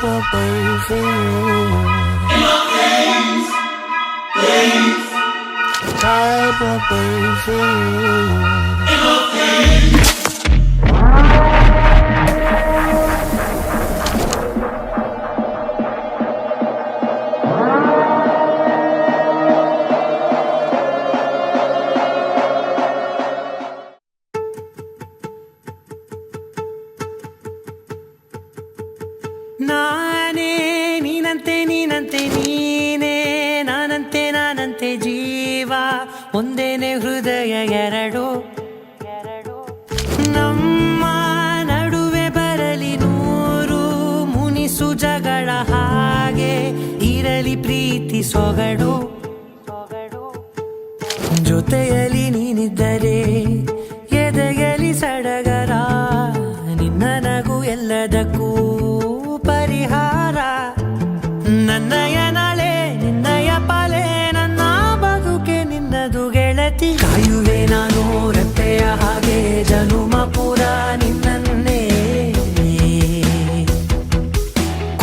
a place for you. In my veins, veins. Type of place for you. In my veins. ನಾನೇ ನೀನಂತೆ ನೀನಂತೆ ನೀನೇ ನಾನಂತೆ ನಾನಂತೆ ಜೀವ ಒಂದೇನೆ ಹೃದಯ ಎರಡು ನಮ್ಮ ನಡುವೆ ಬರಲಿ ನೂರು ಮುನಿಸು ಜಗಳ ಹಾಗೆ ಇರಲಿ ಪ್ರೀತಿ ಸೊಗಡು ಜೊತೆಯಲ್ಲಿ ನೀನಿದ್ದರೆ ಎದೆಯಲಿ ಸಡಗರ ನಿನ್ನ ನಗು ಎಲ್ಲದಕ್ಕೂ ಪರಿಹಾರ ನನ್ನಯ ನಾಳೆ ನಿನ್ನಯ ಪಾಲೆ ನನ್ನ ಬದುಕೆ ನಿನ್ನದು ಗೆಳತಿ ಕಾಯುವೆ ನಾನು ರೆಪ್ಪೆಯ ಹಾಗೆ ಜನುಮ ಪುರ ನಿನ್ನನ್ನೇ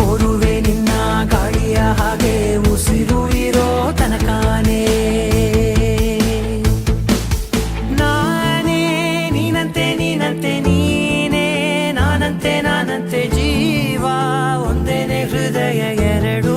ಕೋರುವೆ ನಿನ್ನ ಗಾಳಿಯ ಹಾಗೆ ಉಸಿರು ಇರೋ ತನಕಾನೇ ನಾನೇ ನೀನಂತೆ ನೀನಂತೆ ನೀನೇ ನಾನಂತೆ ನಾನಂತೆ ಜೀವ ಒಂದೇನೆ ಹೃದಯ ಎರಡು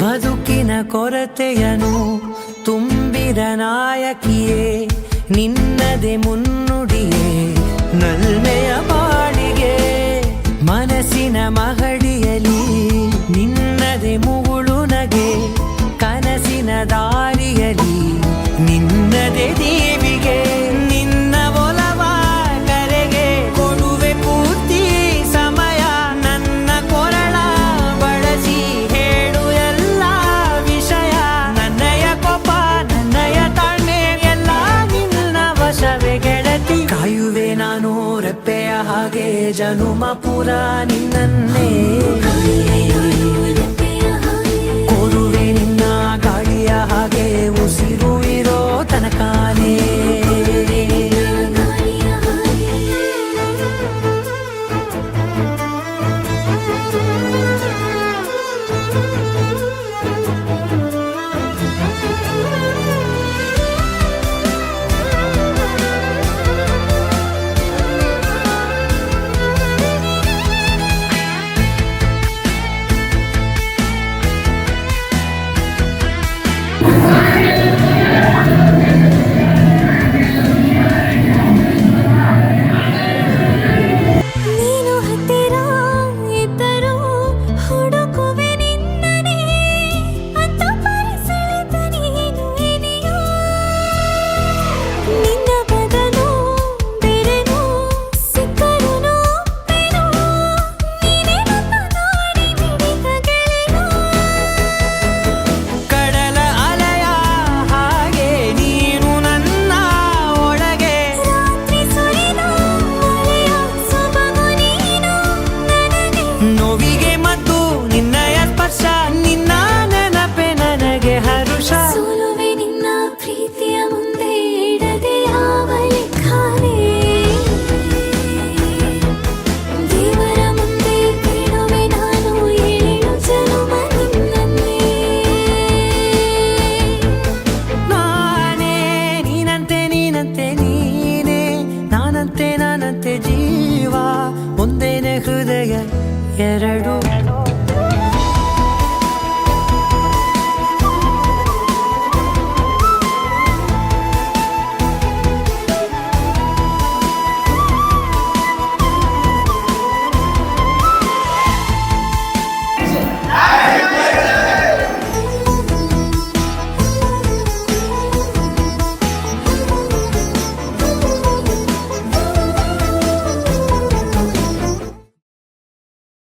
ಬದುಕಿನ ಕೊರತೆಯನು ತುಂಬಿದ ನಾಯಕಿಯೇ ನಿನ್ನದೆ ಮುನ್ನುಡಿಯೇ ನಲ್ಮೆಯ ಬಾಳಿಗೆ ಮನಸ್ಸಿನ ಮಹಡಿಯಲಿ ನಿನ್ನದೆ ಮುಗುಳು ನಗೆ ಕನಸಿನ ದಾರಿಯಲಿ ನಿನ್ನದೆ ದೇವಿಗೆ ನಿನ್ನ ಒಲವ ಕರೆಗೆ ಕೊಡುವೆ ಪೂರ್ತಿ ಸಮಯ ನನ್ನ ಕೊರಳ ಬಳಸಿ ಹೇಳು ಎಲ್ಲ ವಿಷಯ ನನ್ನಯ ಕೋಪ ನನ್ನಯ ತಾಳ್ಮೆ ಎಲ್ಲ ನಿನ್ನ ವಶವೇ ಗೆಳತಿ ಕಾಯುವೆ ನಾನು ರೆಪ್ಪೆಯ ಹಾಗೆ ಜನುಮ ಪುರ ನಿನ್ನನ್ನೇ ಕೋರುವೆ ನಿನ್ನ ಗಾಳಿಯ ಹಾಗೆ ಉಸಿರು ಇರೋ ತನಕಾನೇ